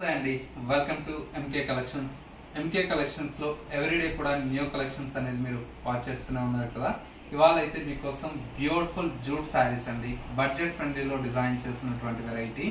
అండి welcome to MK collections. MK collections లో everyday కూడా న్యూ కలెక్షన్స్ అనేది మీరు వాచ్ చేస్తూనే ఉన్నారు కదా. ఇవాళ అయితే మీకోసం బ్యూటిఫుల్ జూట్ శారీస్ అండి, బడ్జెట్ ఫ్రెండ్లీలో డిజైన్ చేసినటువంటి వెరైటీ.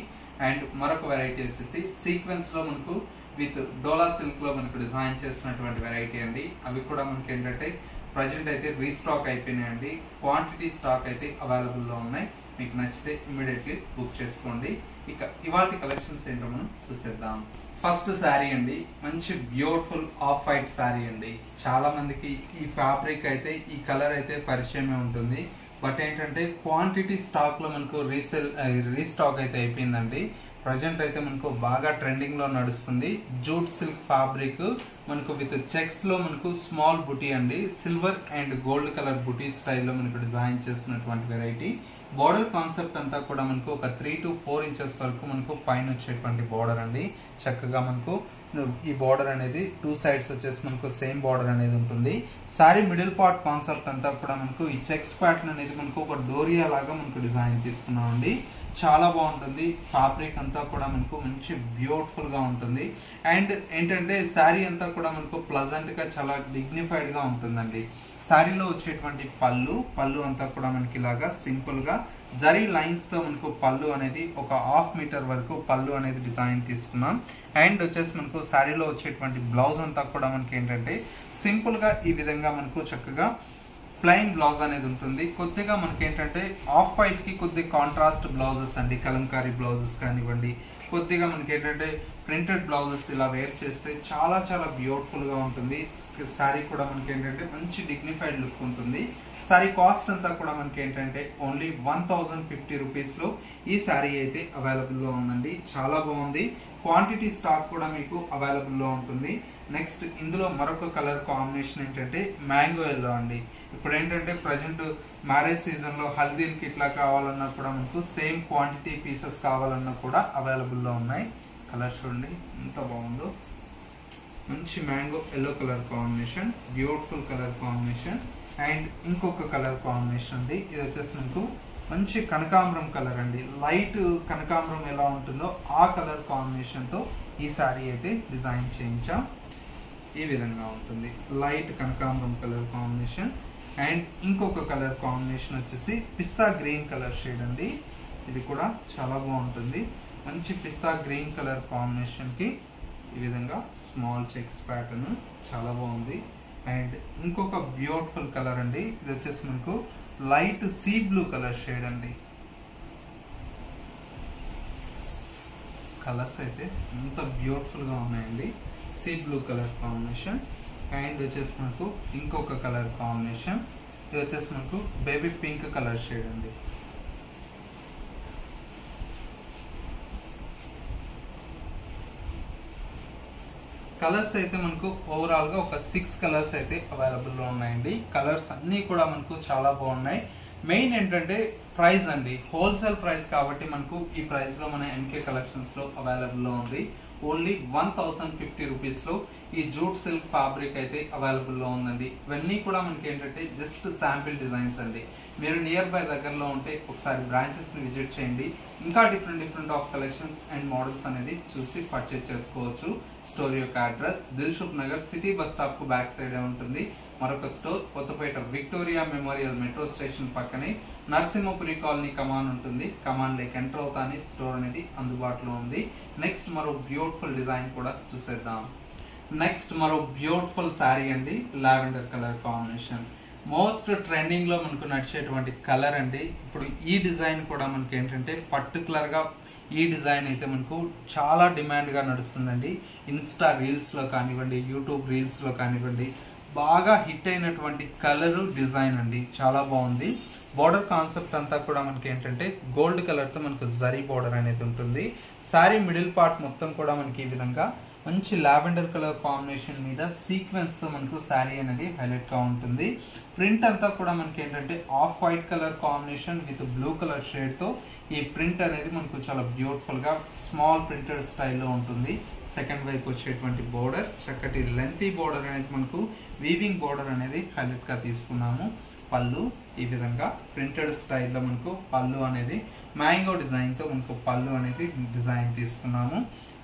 అండ్ మరొక వెరైటీ వచ్చేసి సీక్వెన్స్ లో మనకు విత్ డోలా సిల్క్ లో మనకు డిజైన్ చేసినటువంటి వెరైటీ అండి. అవి కూడా మనకి ఏంటంటే ప్రజెంట్ అయితే రీస్టాక్ అయిపోయినాయండి. క్వాంటిటీ స్టాక్ అయితే అవైలబుల్ లో ఉన్నాయి. మీకు నచ్చితే ఇమీడియట్లీ బుక్ చేసుకోండి. ఇక ఇవాటి కలెక్షన్స్ ఏంటో మనం చూసేద్దాం. ఫస్ట్ శారీ అండి, మంచి బ్యూటిఫుల్ ఆఫ్ వైట్ శారీ అండి. చాలా మందికి ఈ ఫ్యాబ్రిక్ అయితే ఈ కలర్ అయితే పరిచయమే ఉంటుంది. బట్ ఏంటంటే క్వాంటిటీ స్టాక్ లో మనకు రీస్టాక్ అయితే అయిపోయిందండి. ప్రజెంట్ అయితే మనకు బాగా ట్రెండింగ్ లో నడుస్తుంది. జూట్ సిల్క్ ఫ్యాబ్రిక్ మనకు విత్ చెక్స్ లో మనకు స్మాల్ బుటీ అండి, సిల్వర్ అండ్ గోల్డ్ కలర్ బుటీ స్టైల్లో మనకు డిజైన్ చేసినటువంటి వెరైటీ. బోర్డర్ కాన్సెప్ట్ అంతా కూడా మనకు ఒక 3 to 4 ఇంచెస్ వరకు మనకు పైన వచ్చేటువంటి బోర్డర్ అండి. చక్కగా మనకు ఈ బోర్డర్ అనేది 2 సైడ్స్ వచ్చేసి మనకు సేమ్ బోర్డర్ అనేది ఉంటుంది. సారీ మిడిల్ పార్ట్ కాన్సెప్ట్ అంతా కూడా మనకు ఈ చెక్స్ ప్యాటర్న్ అనేది మనకు ఒక డోరియా లాగా మనకు డిజైన్ తీసుకున్నాం అండి. చాలా బాగుంటుంది. ఫ్యాబ్రిక్ అంతా కూడా మనకు మంచి బ్యూటిఫుల్ గా ఉంటుంది. అండ్ ఏంటంటే శారీ అంతా కూడా మనకు ప్లజెంట్ గా చాలా డిగ్నిఫైడ్ గా ఉంటుందండి. శారీలో వచ్చేటువంటి పళ్ళు అంతా కూడా మనకి ఇలాగా సింపుల్ గా జరీ లైన్స్ తో మనకు పళ్ళు అనేది ఒక 1/2 మీటర్ వరకు పళ్ళు అనేది డిజైన్ తీసుకున్నాం. అండ్ వచ్చేసి మనకు శారీలో వచ్చేటువంటి బ్లౌజ్ అంతా కూడా మనకి ఏంటంటే సింపుల్ గా ఈ విధంగా మనకు చక్కగా ప్లెయిన్ బ్లౌజ్ అనేది ఉంటుంది. కొద్దిగా మనకి ఏంటంటే ఆఫ్ వైట్ కి కొద్దిగా కాంట్రాస్ట్ బ్లౌజెస్ అండి, కలంకారీ బ్లౌజెస్ కానివ్వండి, కొద్దిగా మనకి ఏంటంటే ప్రింటెడ్ బ్లౌజెస్ ఇలా వేర్ చేస్తే చాలా చాలా బ్యూటిఫుల్ గా ఉంటుంది. శారీ కూడా మనకి ఏంటంటే మంచి డిగ్నిఫైడ్ లుక్ ఉంటుంది. శారీ కాస్ట్ అంతా కూడా మనకి ఏంటంటే ఓన్లీ 1050 రూపీస్ లో ఈ శారీ అయితే అవైలబుల్ లో ఉందండి. చాలా బాగుంది. క్వాంటిటీ స్టాక్ కూడా మీకు అవైలబుల్ లో ఉంటుంది. నెక్స్ట్ ఇందులో మరొక కలర్ కాంబినేషన్ ఏంటంటే మ్యాంగో ఎల్లో అండి. ఇప్పుడు ఏంటంటే ప్రజెంట్ మ్యారేజ్ సీజన్ లో హల్దీలకి ఇట్లా కావాలన్నా కూడా మనకు సేమ్ క్వాంటిటీ పీసెస్ కావాలన్నా కూడా అవైలబుల్ లో ఉన్నాయి. కలర్ చూడండి ఎంత బాగుందో, మంచి mango yellow colour combination, beautiful colour combination. And ఇంకొక కలర్ కాంబినేషన్ అండి, ఇది వచ్చేసి మనకు మంచి కనకాంబరం కలర్ అండి. లైట్ కనకాంబరం ఎలా ఉంటుందో ఆ కలర్ కాంబినేషన్ తో ఈ శారీ అయితే డిజైన్ చేయించాం. ఈ విధంగా ఉంటుంది లైట్ కనకాంబరం కలర్ కాంబినేషన్. అండ్ ఇంకొక కలర్ కాంబినేషన్ వచ్చేసి పిస్తా గ్రీన్ కలర్ షేడ్ అండి. ఇది కూడా చాలా బాగుంటుంది. మంచి పిస్తా గ్రీన్ కలర్ కాంబినేషన్ కి ఈ విధంగా స్మాల్ చెక్స్ ప్యాటర్న్ చాలా బాగుంది. అండ్ ఇంకొక బ్యూటిఫుల్ కలర్ అండి, ఇది వచ్చేసి మనకు light sea blue colour shade అండి. కలర్స్ అయితే ఎంత బ్యూటిఫుల్ గా ఉన్నాయండి. Sea blue colour combination. And వచ్చేసి మనకు ఇంకొక కలర్ కాంబినేషన్, ఇది వచ్చేసి మనకు బేబీ పింక్ కలర్ షేడ్ అండి. కలర్స్ అయితే మనకు ఓవరాల్ గా ఒక 6 కలర్స్ అయితే అవైలబుల్ లో ఉన్నాయండి. కలర్స్ అన్ని కూడా మనకు చాలా బాగున్నాయి. మెయిన్ ఏంటంటే ప్రైస్ అండి, హోల్సేల్ ప్రైస్ కాబట్టి మనకు ఈ ప్రైస్ లో మన ఎంకే కలెక్షన్స్ లో అవైలబుల్ లో ఉంది. ఓన్లీ 1050 రూపీస్ లో ఈ జూట్ సిల్క్ ఫ్యాబ్రిక్ అయితే అవైలబుల్ లో ఉందండి. ఇవన్నీ కూడా మనకి ఏంటంటే జస్ట్ శాంపిల్ డిజైన్స్ అండి. మీరు నియర్ బై దగ్గరలో ఉంటే ఒకసారి బ్రాంచెస్ ని విజిట్ చేయండి. ఇంకా different of collections and models అనేది చూసి పర్చేజ్ చేసుకోవచ్చు. స్టోర్ యొక్క address Dilsukhnagar city bus stop కు బ్యాక్ సైడ్ ఉంటుంది. మరొక store Kothapet Victoria Memorial metro station పక్కనే నరసింహపురి కాలనీ కమాన్ ఉంటుంది. కమాన్ లేక్ ఎంటర్ అవుతానే స్టోర్ అనేది అందుబాటులో ఉంది. నెక్స్ట్ మరో బ్యూటిఫుల్ డిజైన్ కూడా చూసేద్దాం. నెక్స్ట్ మరో బ్యూటిఫుల్ శారీ అండి, lavender colour combination. Most trending లో మనకు నడిచేటువంటి కలర్ అండి. ఇప్పుడు ఈ డిజైన్ కూడా మనకి ఏంటంటే పర్టికులర్ గా ఈ డిజైన్ అయితే మనకు చాలా డిమాండ్ గా నడుస్తుందండి. ఇన్స్టా రీల్స్ లో కానివ్వండి, యూట్యూబ్ రీల్స్ లో కానివ్వండి, బాగా హిట్ అయినటువంటి కలర్ డిజైన్ అండి. చాలా బాగుంది. బోర్డర్ కాన్సెప్ట్ అంతా కూడా మనకి ఏంటంటే గోల్డ్ కలర్ తో మనకు జరీ బోర్డర్ అనేది ఉంటుంది. శారీ మిడిల్ పార్ట్ మొత్తం కూడా మనకి ఈ విధంగా మంచి లావెండర్ కలర్ కాంబినేషన్ మీద సీక్వెన్స్ తో మనకు శారీ అనేది హైలైట్ గా ఉంటుంది. ప్రింట్ అంతా కూడా మనకి ఏంటంటే off white colour combination with blue colour shade తో ఈ ప్రింట్ అనేది మనకు చాలా బ్యూటిఫుల్ గా స్మాల్ ప్రింటెడ్ స్టైల్లో ఉంటుంది. సెకండ్ వైపు వచ్చేటువంటి బోర్డర్ చక్కటి లెంతీ బోర్డర్ అనేది మనకు వీవింగ్ బోర్డర్ అనేది హైలైట్ గా తీసుకున్నాము. పళ్ళు ఈ విధంగా ప్రింటెడ్ స్టైల్లో మనకు పళ్ళు అనేది మ్యాంగో డిజైన్తో మనకు పళ్ళు అనేది డిజైన్ తీసుకున్నాము.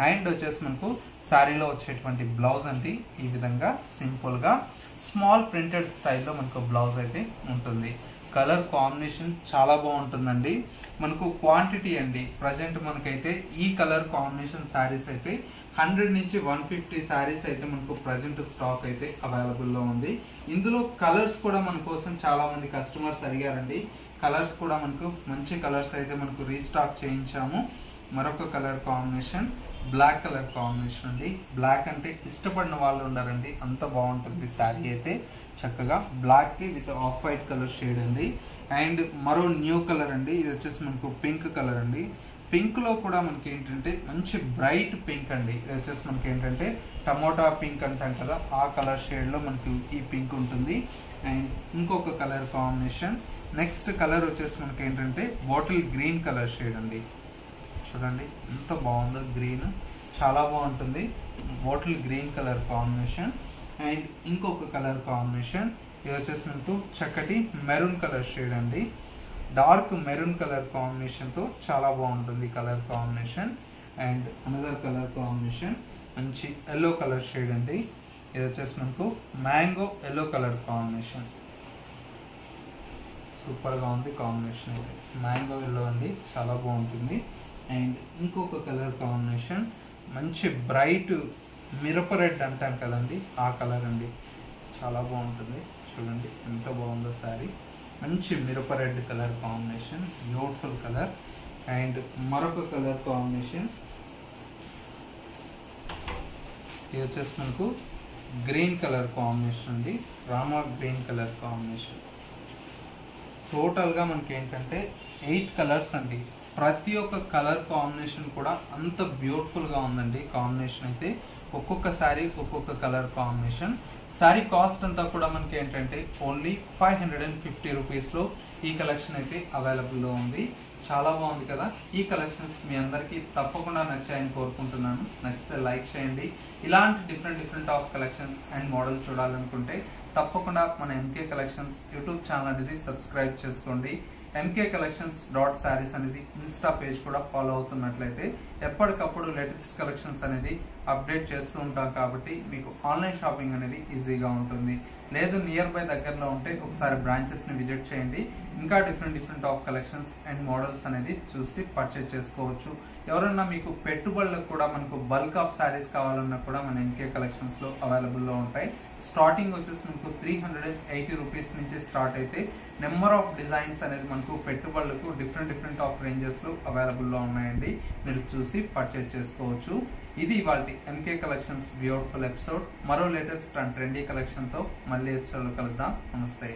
అండ్ వచ్చేసి మనకు శారీలో వచ్చేటువంటి బ్లౌజ్ అంటే ఈ విధంగా సింపుల్గా స్మాల్ ప్రింటెడ్ స్టైల్లో మనకు బ్లౌజ్ అయితే ఉంటుంది. కలర్ కాంబినేషన్ చాలా బాగుంటుందండి. మనకు క్వాంటిటీ అండి ప్రజెంట్ మనకైతే ఈ కలర్ కాంబినేషన్ శారీస్ అయితే 100 నుంచి 150 శారీస్ అయితే మనకు ప్రజెంట్ స్టాక్ అయితే అవైలబుల్లో ఉంది. ఇందులో కలర్స్ కూడా మన కోసం చాలా మంది కస్టమర్స్ అడిగారండి. కలర్స్ కూడా మనకు మంచి కలర్స్ అయితే మనకు రీస్టాక్ చేయించాము. మరొక colour combination black colour combination అండి. బ్లాక్ అంటే ఇష్టపడిన వాళ్ళు ఉండారండి, అంత బాగుంటుంది శారీ అయితే. చక్కగా బ్లాక్ కి with off white colour shade అండి. అండ్ మరో న్యూ కలర్ అండి, ఇది వచ్చేసి మనకు పింక్ కలర్ అండి. పింక్ లో కూడా మనకి ఏంటంటే మంచి బ్రైట్ పింక్ అండి. ఇది వచ్చేసి మనకి ఏంటంటే టమోటా పింక్ అంటాం కదా, ఆ కలర్ షేడ్ లో మనకి ఈ పింక్ ఉంటుంది. అండ్ ఇంకొక కలర్ కాంబినేషన్, నెక్స్ట్ కలర్ వచ్చేసి మనకి ఏంటంటే బాటిల్ గ్రీన్ కలర్ షేడ్ అండి. చూడండి ఎంత బాగుందో, గ్రీన్ చాలా బాగుంటుంది. Bottle green colour combination. And ఇంకొక కలర్ కాంబినేషన్, ఇది వచ్చేసి మనకు చక్కటి మెరూన్ కలర్ షేడ్ అండి. డార్క్ మెరూన్ కలర్ కాంబినేషన్ తో చాలా బాగుంటుంది colour combination. And another colour combination మంచి ఎల్లో కలర్ షేడ్ అండి. ఇది వచ్చేసి మనకు mango yellow colour combination. Super గా ఉంది కాంబినేషన్ అయితే, మ్యాంగో ఎల్లో అండి, చాలా బాగుంటుంది. అండ్ ఇంకొక కలర్ కాంబినేషన్ మంచి బ్రైట్ మిరప రెడ్ అంటాం కదండి, ఆ కలర్ అండి, చాలా బాగుంటుంది. చూడండి ఎంత బాగుందో శారీ, మంచి మిరప red colour combination, beautiful colour. And మరొక కలర్ కాంబినేషన్, ఇది వచ్చేసి మనకు గ్రీన్ కలర్ కాంబినేషన్ అండి, Rama green colour combination. Total గా మనకి ఏంటంటే 8 కలర్స్ అండి. ప్రతి ఒక్క కలర్ కాంబినేషన్ కూడా అంత బ్యూటిఫుల్ గా ఉందండి. కాంబినేషన్ అయితే ఒక్కొక్క శారీ ఒక్కొక్క కలర్ కాంబినేషన్. శారీ కాస్ట్ అంతా కూడా మనకి ఏంటంటే ఓన్లీ 550 రూపీస్లో ఈ కలెక్షన్ అయితే అవైలబుల్లో ఉంది. చాలా బాగుంది కదా. ఈ కలెక్షన్స్ మీ అందరికీ తప్పకుండా నచ్చాయని కోరుకుంటున్నాను. నచ్చితే లైక్ చేయండి. ఇలాంటి different of collections and model చూడాలనుకుంటే తప్పకుండా మన ఎంకే కలెక్షన్స్ యూట్యూబ్ ఛానల్ అనేది సబ్స్క్రైబ్ చేసుకోండి. ఎంకే కలెక్షన్స్ .sarees అనేది ఇన్స్టా పేజ్ కూడా ఫాలో అవుతున్నట్లయితే ఎప్పటికప్పుడు లేటెస్ట్ కలెక్షన్స్ అనేది అప్డేట్ చేస్తూ ఉంటాం కాబట్టి మీకు ఆన్లైన్ షాపింగ్ అనేది ఈజీగా ఉంటుంది. లేదు నియర్ బై దగ్గరలో ఉంటే ఒకసారి బ్రాంచెస్ ని విజిట్ చేయండి. ఇంకా different of collections and models అనేది చూసి పర్చేజ్ చేసుకోవచ్చు. ఎవరన్నా మీకు పెట్టుబడులకు కూడా మనకు బల్క్ ఆఫ్ శారీస్ కావాలన్నా కూడా మన ఎంకే కలెక్షన్స్ లో అవైలబుల్లో ఉంటాయి. స్టార్టింగ్ వచ్చేసి మనకు 380 రూపీస్ నుంచి స్టార్ట్ అయితే నెంబర్ ఆఫ్ డిజైన్స్ అనేది మనకు పెట్టుబడులకు డిఫరెంట్ ఆఫ్ రేంజెస్ లో అవైలబుల్లో ఉన్నాయండి. మీరు చూసి పర్చేజ్ చేసుకోవచ్చు. ఇది ఇవాళ ఎంకే కలెక్షన్స్ బ్యూటిఫుల్ ఎపిసోడ్. మరో లేటెస్ట్ అండ్ ట్రెండీ కలెక్షన్ తో మళ్ళీ ఎపిసోడ్ లో కలుద్దాం. నమస్తే.